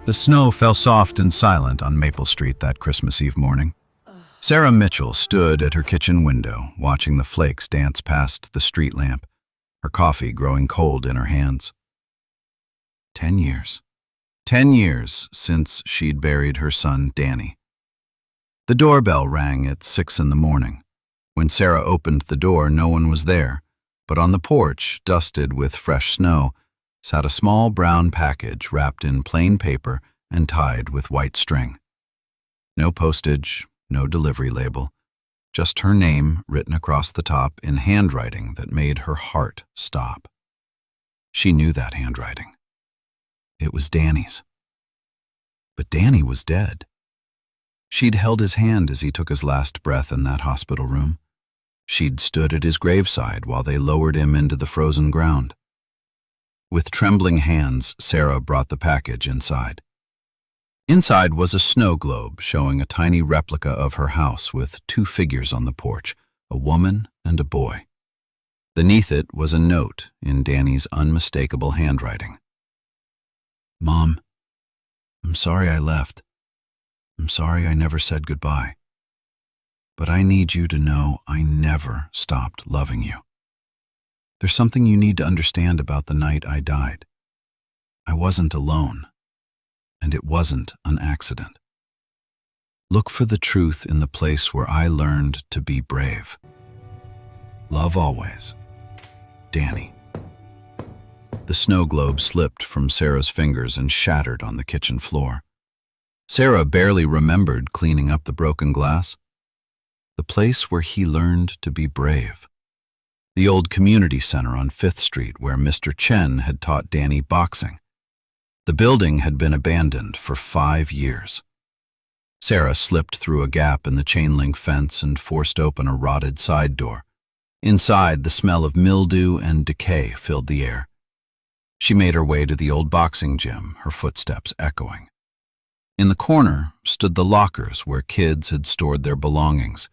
The snow fell soft and silent on Maple Street that Christmas Eve morning. Sarah Mitchell stood at her kitchen window, watching the flakes dance past the street lamp, her coffee growing cold in her hands. 10 years. 10 years since she'd buried her son, Danny. The doorbell rang at 6 in the morning. When Sarah opened the door, no one was there, but on the porch, dusted with fresh snow, sat a small brown package wrapped in plain paper and tied with white string. No postage, no delivery label, just her name written across the top in handwriting that made her heart stop. She knew that handwriting. It was Danny's. But Danny was dead. She'd held his hand as he took his last breath in that hospital room. She'd stood at his graveside while they lowered him into the frozen ground. With trembling hands, Sarah brought the package inside. Inside was a snow globe showing a tiny replica of her house with 2 figures on the porch, a woman and a boy. Beneath it was a note in Danny's unmistakable handwriting. "Mom, I'm sorry I left. I'm sorry I never said goodbye. But I need you to know I never stopped loving you. There's something you need to understand about the night I died. I wasn't alone, and it wasn't an accident. Look for the truth in the place where I learned to be brave. Love always, Danny." The snow globe slipped from Sarah's fingers and shattered on the kitchen floor. Sarah barely remembered cleaning up the broken glass. The place where he learned to be brave. The old community center on 5th Street where Mr. Chen had taught Danny boxing. The building had been abandoned for 5 years. Sarah slipped through a gap in the chain-link fence and forced open a rotted side door. Inside, the smell of mildew and decay filled the air. She made her way to the old boxing gym, her footsteps echoing. In the corner stood the lockers where kids had stored their belongings.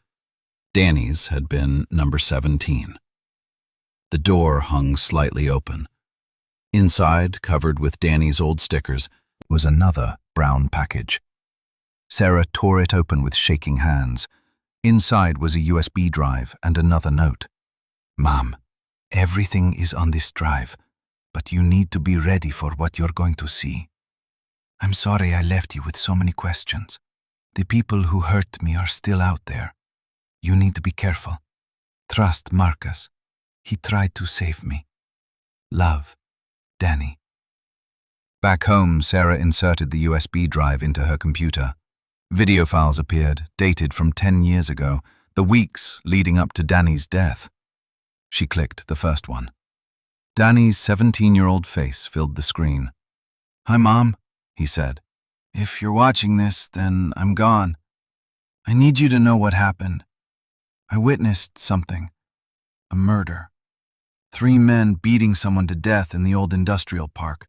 Danny's had been number 17. The door hung slightly open. Inside, covered with Danny's old stickers, was another brown package. Sarah tore it open with shaking hands. Inside was a USB drive and another note. "Mom, everything is on this drive, but you need to be ready for what you're going to see. I'm sorry I left you with so many questions. The people who hurt me are still out there. You need to be careful. Trust Marcus. He tried to save me. Love, Danny." Back home, Sarah inserted the USB drive into her computer. Video files appeared, dated from 10 years ago, the weeks leading up to Danny's death. She clicked the first one. Danny's 17-year-old face filled the screen. "Hi, Mom," he said. "If you're watching this, then I'm gone. I need you to know what happened. I witnessed something. A murder. 3 men beating someone to death in the old industrial park.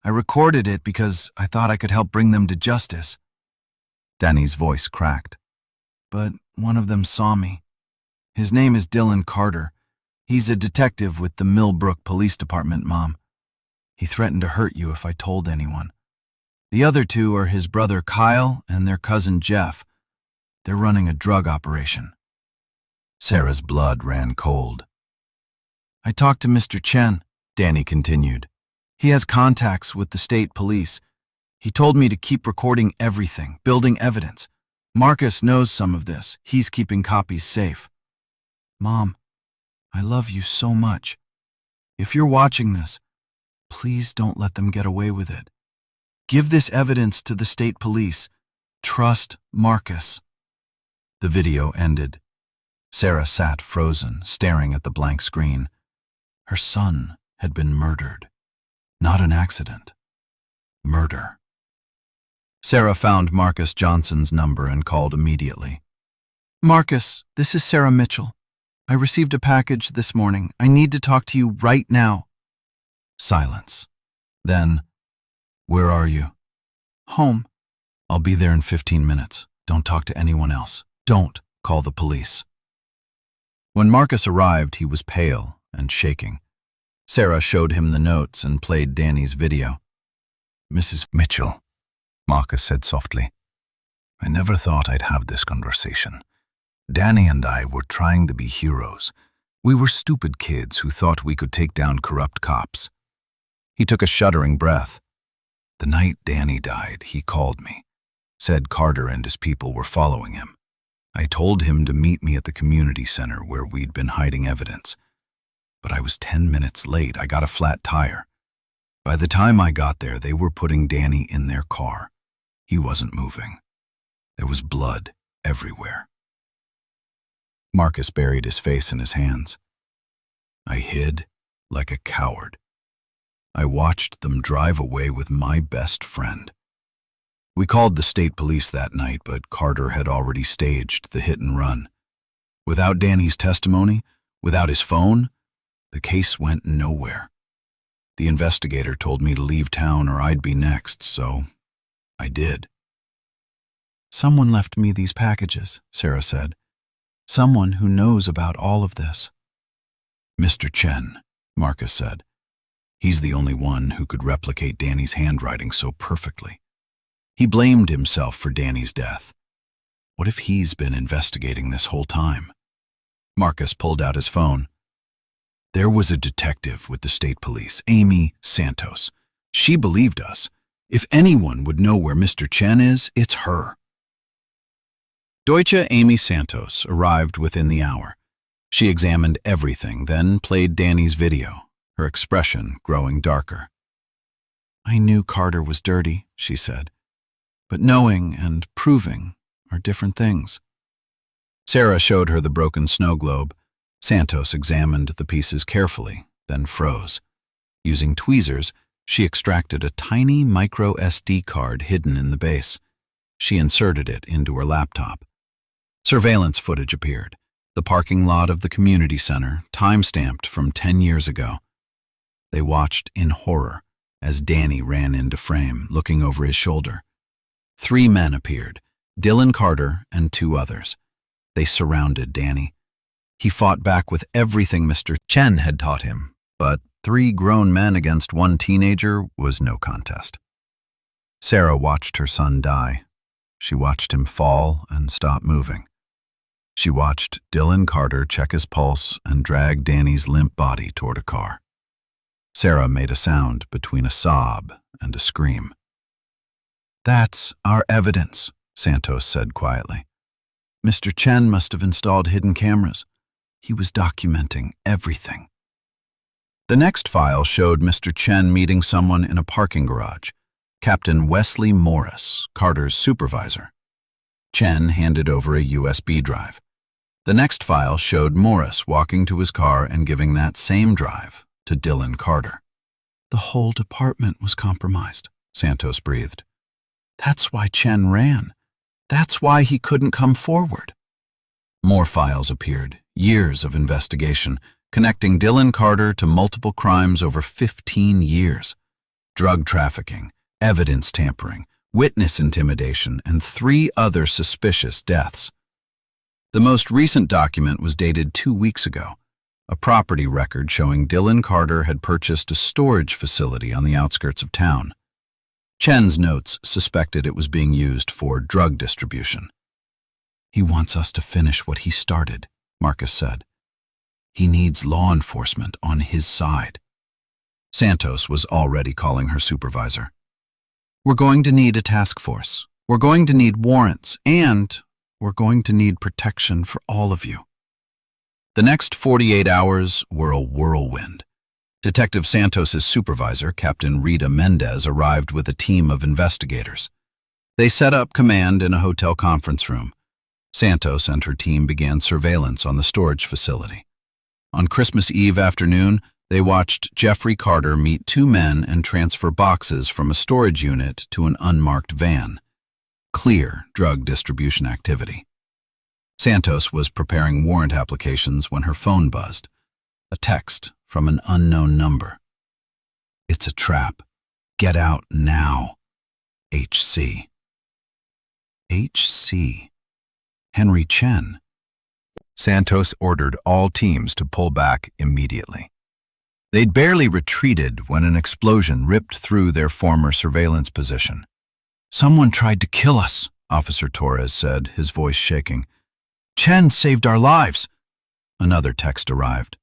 I recorded it because I thought I could help bring them to justice." Danny's voice cracked. "But one of them saw me. His name is Dylan Carter. He's a detective with the Millbrook Police Department, Mom. He threatened to hurt you if I told anyone. The other 2 are his brother Kyle and their cousin Jeff. They're running a drug operation." Sarah's blood ran cold. "I talked to Mr. Chen," Danny continued. "He has contacts with the state police. He told me to keep recording everything, building evidence. Marcus knows some of this. He's keeping copies safe. Mom, I love you so much. If you're watching this, please don't let them get away with it. Give this evidence to the state police. Trust Marcus." The video ended. Sarah sat frozen, staring at the blank screen. Her son had been murdered. Not an accident. Murder. Sarah found Marcus Johnson's number and called immediately. "Marcus, this is Sarah Mitchell. I received a package this morning. I need to talk to you right now." Silence. Then, "Where are you?" "Home." "I'll be there in 15 minutes. Don't talk to anyone else. Don't call the police." When Marcus arrived, he was pale and shaking. Sarah showed him the notes and played Danny's video. "Mrs. Mitchell, Marcus said softly. I never thought I'd have this conversation. Danny and I were trying to be heroes. We were stupid kids who thought we could take down corrupt cops. He took a shuddering breath. The night Danny died, he called me, said Carter and his people were following him. I told him to meet me at the community center where we'd been hiding evidence. But I was 10 minutes late. I got a flat tire. By the time I got there, they were putting Danny in their car. He wasn't moving. There was blood everywhere. Marcus buried his face in his hands. I hid like a coward. I watched them drive away with my best friend. We called the state police that night, but Carter had already staged the hit and run. Without Danny's testimony, without his phone, the case went nowhere. The investigator told me to leave town or I'd be next, so I did. Someone left me these packages, Sarah said. Someone who knows about all of this. Mr. Chen, Marcus said. He's the only one who could replicate Danny's handwriting so perfectly. He blamed himself for Danny's death. What if he's been investigating this whole time? Marcus pulled out his phone. There was a detective with the state police, Amy Santos. She believed us. If anyone would know where Mr. Chen is, it's her. Deutsche Amy Santos arrived within the hour. She examined everything, then played Danny's video, her expression growing darker. I knew Carter was dirty, she said. But knowing and proving are different things. Sarah showed her the broken snow globe. Santos examined the pieces carefully, then froze. Using tweezers, she extracted a tiny micro SD card hidden in the base. She inserted it into her laptop. Surveillance footage appeared. The parking lot of the community center, time-stamped from 10 years ago. They watched in horror as Danny ran into frame, looking over his shoulder. 3 men appeared, Dylan Carter and 2 others. They surrounded Danny. He fought back with everything Mr. Chen had taught him, but 3 grown men against 1 teenager was no contest. Sarah watched her son die. She watched him fall and stop moving. She watched Dylan Carter check his pulse and drag Danny's limp body toward a car. Sarah made a sound between a sob and a scream. That's our evidence, Santos said quietly. Mr. Chen must have installed hidden cameras. He was documenting everything. The next file showed Mr. Chen meeting someone in a parking garage, Captain Wesley Morris, Carter's supervisor. Chen handed over a USB drive. The next file showed Morris walking to his car and giving that same drive to Dylan Carter. The whole department was compromised, Santos breathed. That's why Chen ran. That's why he couldn't come forward. More files appeared, years of investigation, connecting Dylan Carter to multiple crimes over 15 years. Drug trafficking, evidence tampering, witness intimidation, and 3 other suspicious deaths. The most recent document was dated 2 weeks ago, a property record showing Dylan Carter had purchased a storage facility on the outskirts of town. Chen's notes suspected it was being used for drug distribution. He wants us to finish what he started, Marcus said. He needs law enforcement on his side. Santos was already calling her supervisor. We're going to need a task force. We're going to need warrants, and we're going to need protection for all of you. The next 48 hours were a whirlwind. Detective Santos's supervisor, Captain Rita Mendez, arrived with a team of investigators. They set up command in a hotel conference room. Santos and her team began surveillance on the storage facility. On Christmas Eve afternoon, they watched Jeffrey Carter meet 2 men and transfer boxes from a storage unit to an unmarked van. Clear drug distribution activity. Santos was preparing warrant applications when her phone buzzed. A text from an unknown number. It's a trap. Get out now. HC. HC. Henry Chen. Santos ordered all teams to pull back immediately. They'd barely retreated when an explosion ripped through their former surveillance position. Someone tried to kill us, Officer Torres said, his voice shaking. Chen saved our lives. Another text arrived.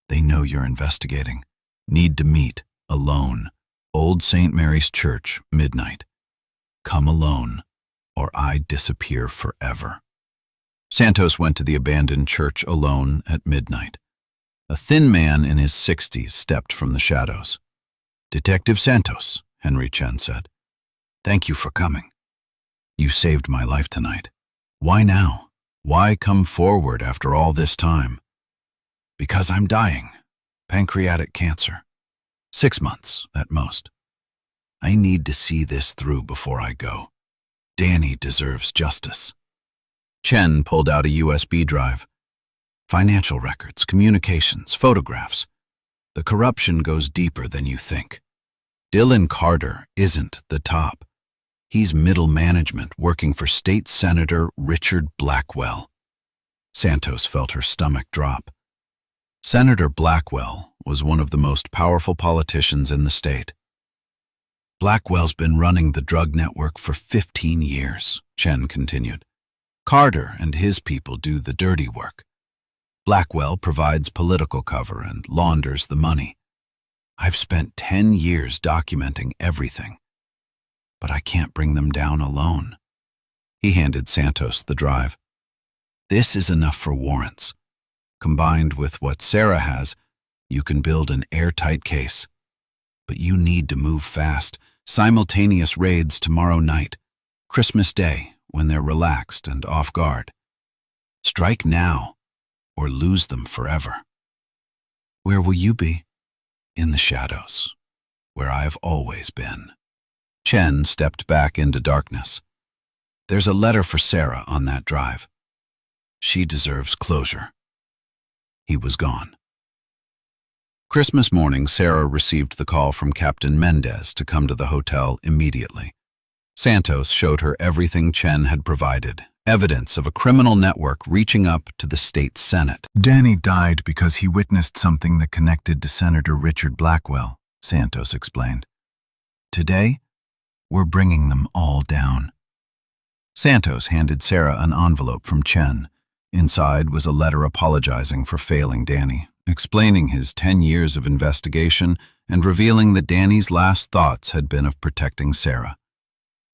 They know you're investigating. Need to meet, alone. Old St. Mary's Church, midnight. Come alone, or I disappear forever. Santos went to the abandoned church alone at midnight. A thin man in his 60s stepped from the shadows. Detective Santos, Henry Chen said. Thank you for coming. You saved my life tonight. Why now? Why come forward after all this time? Because I'm dying. Pancreatic cancer. 6 months, at most. I need to see this through before I go. Danny deserves justice. Chen pulled out a USB drive. Financial records, communications, photographs. The corruption goes deeper than you think. Dylan Carter isn't the top. He's middle management working for State Senator Richard Blackwell. Santos felt her stomach drop. Senator Blackwell was one of the most powerful politicians in the state. Blackwell's been running the drug network for 15 years, Chen continued. Carter and his people do the dirty work. Blackwell provides political cover and launders the money. I've spent 10 years documenting everything, but I can't bring them down alone. He handed Santos the drive. This is enough for warrants. Combined with what Sarah has, you can build an airtight case. But you need to move fast. Simultaneous raids tomorrow night, Christmas Day, when they're relaxed and off guard. Strike now, or lose them forever. Where will you be? In the shadows, where I've always been. Chen stepped back into darkness. There's a letter for Sarah on that drive. She deserves closure. He was gone. Christmas morning, Sarah received the call from Captain Mendez to come to the hotel immediately. Santos showed her everything Chen had provided, evidence of a criminal network reaching up to the state Senate. Danny died because he witnessed something that connected to Senator Richard Blackwell, Santos explained. Today, we're bringing them all down. Santos handed Sarah an envelope from Chen. Inside was a letter apologizing for failing Danny, explaining his 10 years of investigation and revealing that Danny's last thoughts had been of protecting Sarah.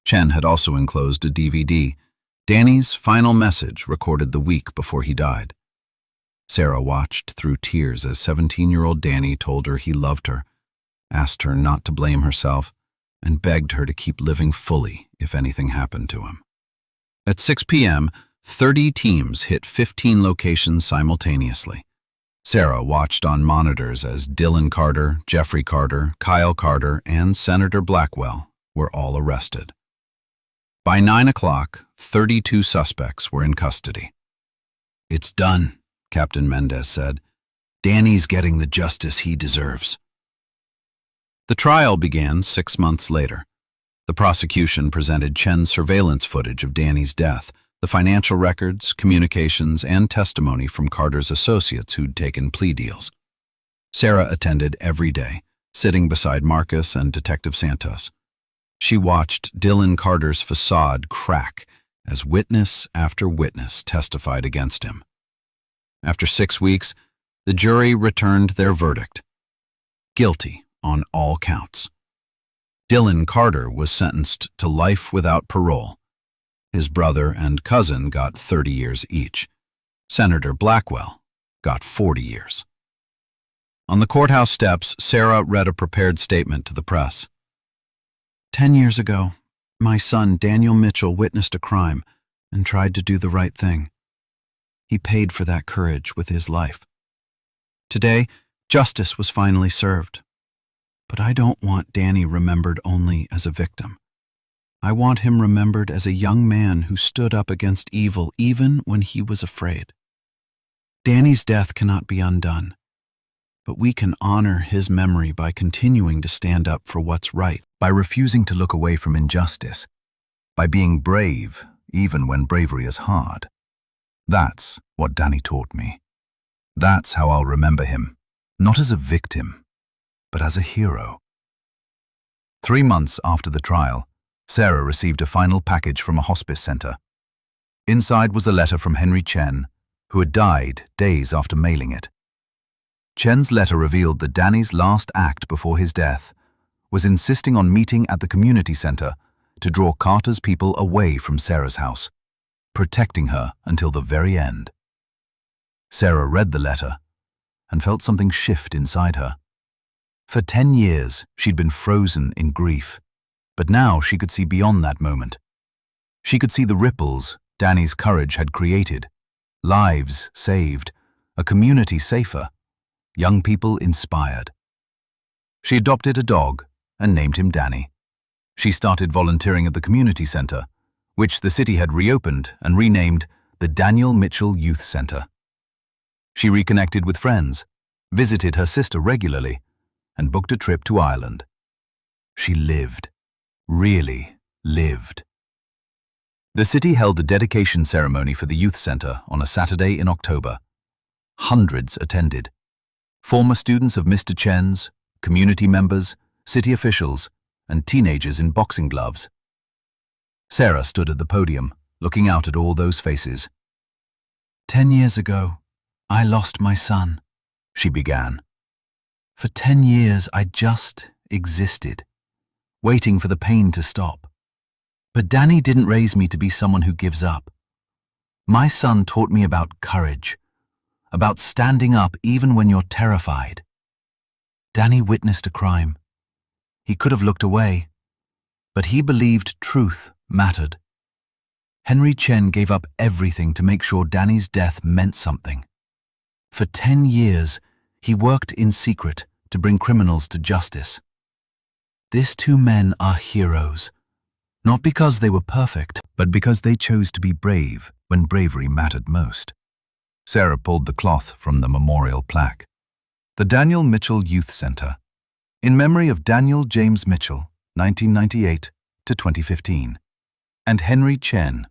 Chen had also enclosed a DVD, Danny's final message recorded the week before he died. Sarah watched through tears as 17-year-old Danny told her he loved her, asked her not to blame herself, and begged her to keep living fully if anything happened to him. At 6 p.m., 30 teams hit 15 locations simultaneously. Sarah watched on monitors as Dylan Carter, Jeffrey Carter, Kyle Carter, and Senator Blackwell were all arrested. By 9 o'clock, 32 suspects were in custody. It's done, Captain Mendez said. Danny's getting the justice he deserves. The trial began 6 months later. The prosecution presented Chen's surveillance footage of Danny's death, the financial records, communications, and testimony from Carter's associates who'd taken plea deals. Sarah attended every day, sitting beside Marcus and Detective Santos. She watched Dylan Carter's facade crack as witness after witness testified against him. After 6 weeks, the jury returned their verdict. Guilty on all counts. Dylan Carter was sentenced to life without parole. His brother and cousin got 30 years each. Senator Blackwell got 40 years. On the courthouse steps, Sarah read a prepared statement to the press. 10 years ago, my son Daniel Mitchell witnessed a crime and tried to do the right thing. He paid for that courage with his life. Today, justice was finally served. But I don't want Danny remembered only as a victim. I want him remembered as a young man who stood up against evil even when he was afraid. Danny's death cannot be undone, but we can honor his memory by continuing to stand up for what's right, by refusing to look away from injustice, by being brave even when bravery is hard. That's what Danny taught me. That's how I'll remember him, not as a victim, but as a hero. 3 months after the trial, Sarah received a final package from a hospice center. Inside was a letter from Henry Chen, who had died days after mailing it. Chen's letter revealed that Danny's last act before his death was insisting on meeting at the community center to draw Carter's people away from Sarah's house, protecting her until the very end. Sarah read the letter and felt something shift inside her. For 10 years, she'd been frozen in grief, but now she could see beyond that moment. She could see the ripples Danny's courage had created, lives saved, a community safer, young people inspired. She adopted a dog and named him Danny. She started volunteering at the community center, which the city had reopened and renamed the Daniel Mitchell Youth Center. She reconnected with friends, visited her sister regularly, and booked a trip to Ireland. She lived, really lived. The city held a dedication ceremony for the youth center on a Saturday in October. Hundreds attended. Former students of Mr. Chen's, community members, city officials, and teenagers in boxing gloves. Sarah stood at the podium, looking out at all those faces. 10 years ago, I lost my son, she began. For 10 years, I just existed, waiting for the pain to stop. But Danny didn't raise me to be someone who gives up. My son taught me about courage, about standing up even when you're terrified. Danny witnessed a crime. He could have looked away, but he believed truth mattered. Henry Chen gave up everything to make sure Danny's death meant something. For 10 years, he worked in secret to bring criminals to justice. These two men are heroes, not because they were perfect, but because they chose to be brave when bravery mattered most. Sarah pulled the cloth from the memorial plaque. The Daniel Mitchell Youth Center, in memory of Daniel James Mitchell, 1998 to 2015, and Henry Chen,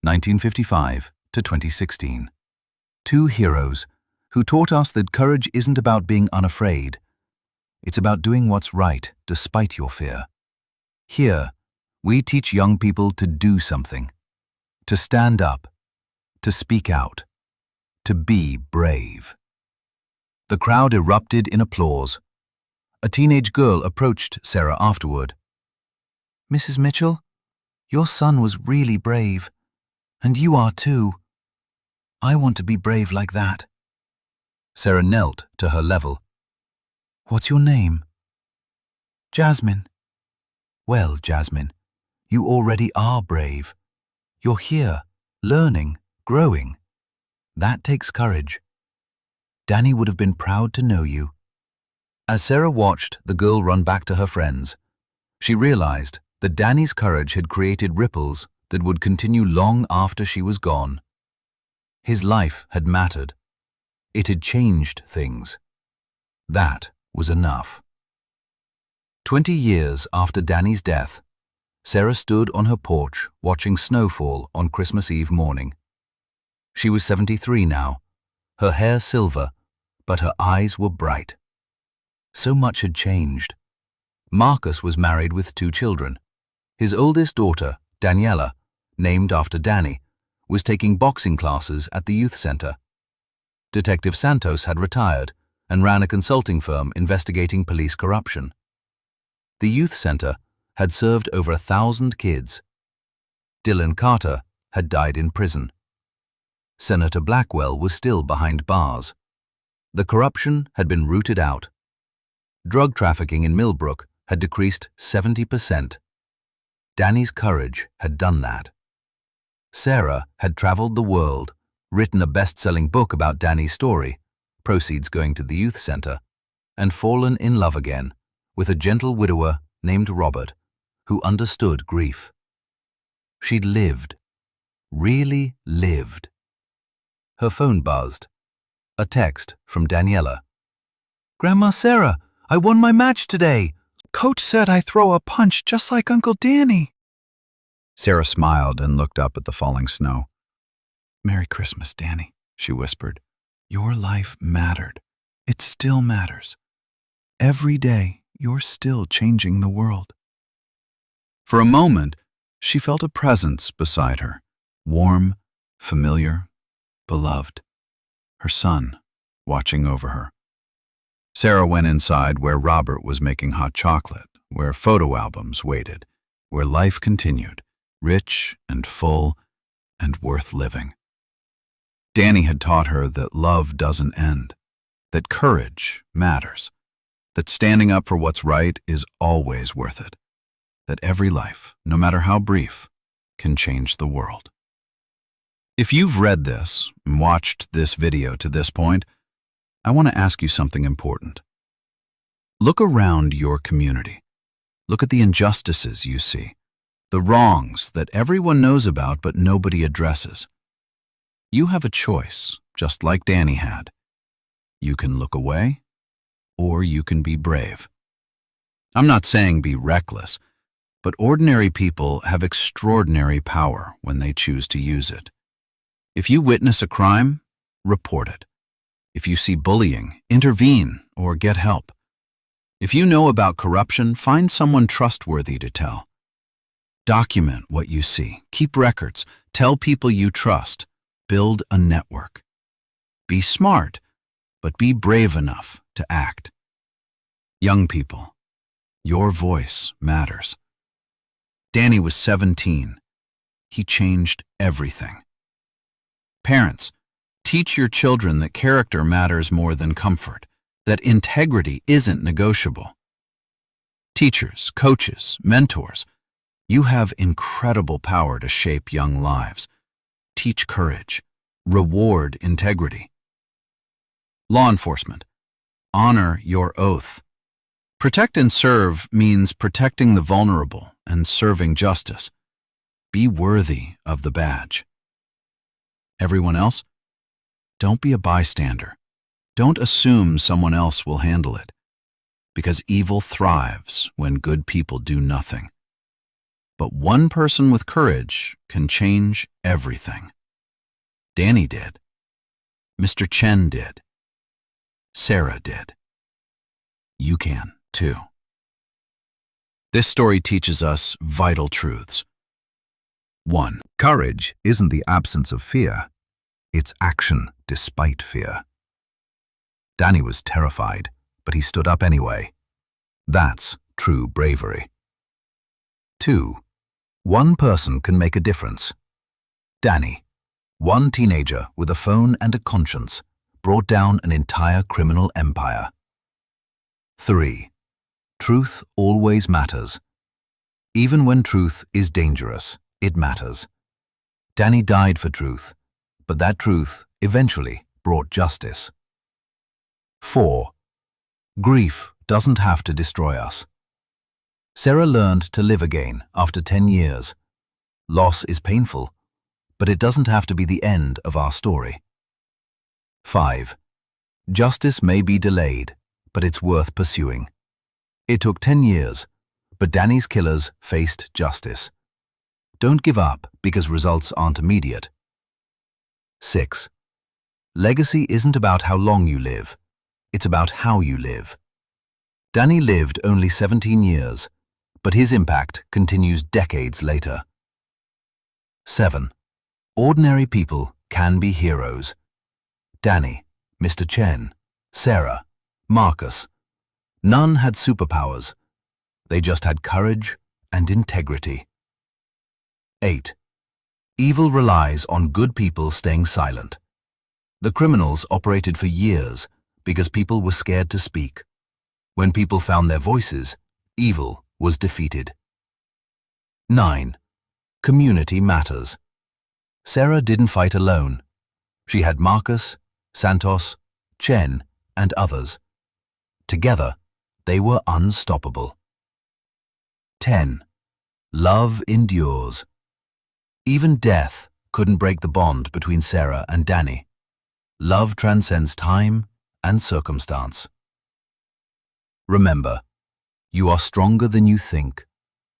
1955 to 2016. Two heroes who taught us that courage isn't about being unafraid. It's about doing what's right despite your fear. Here, we teach young people to do something, to stand up, to speak out, to be brave. The crowd erupted in applause. A teenage girl approached Sarah afterward. Mrs. Mitchell, your son was really brave, and you are too. I want to be brave like that. Sarah knelt to her level. What's your name? Jasmine. Well, Jasmine, you already are brave. You're here, learning, growing. That takes courage. Danny would have been proud to know you. As Sarah watched the girl run back to her friends, she realized that Danny's courage had created ripples that would continue long after she was gone. His life had mattered. It had changed things. That was enough. 20 years after Danny's death, Sarah stood on her porch watching snowfall on Christmas Eve morning. She was 73 now, her hair silver, but her eyes were bright. So much had changed. Marcus was married with 2 children. His oldest daughter, Daniela, named after Danny, was taking boxing classes at the youth center. Detective Santos had retired and ran a consulting firm investigating police corruption. The youth center had served over 1,000 kids. Dylan Carter had died in prison. Senator Blackwell was still behind bars. The corruption had been rooted out. Drug trafficking in Millbrook had decreased 70%. Danny's courage had done that. Sarah had traveled the world, written a best-selling book about Danny's story, proceeds going to the youth center, and fallen in love again with a gentle widower named Robert, who understood grief. She'd lived, really lived. Her phone buzzed. A text from Daniela. Grandma Sarah, I won my match today. Coach said I throw a punch just like Uncle Danny. Sarah smiled and looked up at the falling snow. Merry Christmas, Danny, she whispered. Your life mattered. It still matters. Every day, you're still changing the world. For a moment, she felt a presence beside her, warm, familiar, beloved. Her son, watching over her. Sarah went inside where Robert was making hot chocolate, where photo albums waited, where life continued, rich and full and worth living. Danny had taught her that love doesn't end, that courage matters, that standing up for what's right is always worth it, that every life, no matter how brief, can change the world. If you've read this and watched this video to this point, I want to ask you something important. Look around your community. Look at the injustices you see, the wrongs that everyone knows about but nobody addresses. You have a choice, just like Danny had. You can look away, or you can be brave. I'm not saying be reckless, but ordinary people have extraordinary power when they choose to use it. If you witness a crime, report it. If you see bullying, intervene or get help. If you know about corruption, find someone trustworthy to tell. Document what you see, keep records, tell people you trust, build a network. Be smart, but be brave enough to act. Young people, your voice matters. Danny was 17. He changed everything. Parents, teach your children that character matters more than comfort, that integrity isn't negotiable. Teachers, coaches, mentors, you have incredible power to shape young lives. Teach courage, reward integrity. Law enforcement, honor your oath. Protect and serve means protecting the vulnerable and serving justice. Be worthy of the badge. Everyone else, don't be a bystander. Don't assume someone else will handle it, because evil thrives when good people do nothing. But one person with courage can change everything. Danny did. Mr. Chen did. Sarah did. You can, too. This story teaches us vital truths. 1. Courage isn't the absence of fear. It's action despite fear. Danny was terrified, but he stood up anyway. That's true bravery. 2. One person can make a difference. Danny, one teenager with a phone and a conscience, brought down an entire criminal empire. 3. Truth always matters. Even when truth is dangerous, it matters. Danny died for truth, but that truth eventually brought justice. 4. Grief doesn't have to destroy us. Sarah learned to live again after 10 years. Loss is painful, but it doesn't have to be the end of our story. 5. Justice may be delayed, but it's worth pursuing. It took 10 years, but Danny's killers faced justice. Don't give up because results aren't immediate. 6. Legacy isn't about how long you live. It's about how you live. Danny lived only 17 years, but his impact continues decades later. 7. Ordinary people can be heroes. Danny, Mr. Chen, Sarah, Marcus. None had superpowers. They just had courage and integrity. 8. Evil relies on good people staying silent. The criminals operated for years because people were scared to speak. When people found their voices, evil was defeated. 9. Community matters. Sarah didn't fight alone. She had Marcus, Santos, Chen, and others. Together, they were unstoppable. 10. Love endures. Even death couldn't break the bond between Sarah and Danny. Love transcends time and circumstance. Remember, you are stronger than you think.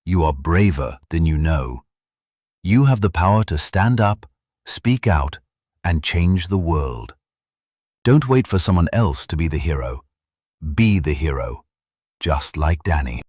You are braver than you know. You have the power to stand up, speak out, and change the world. Don't wait for someone else to be the hero. Be the hero, just like Danny.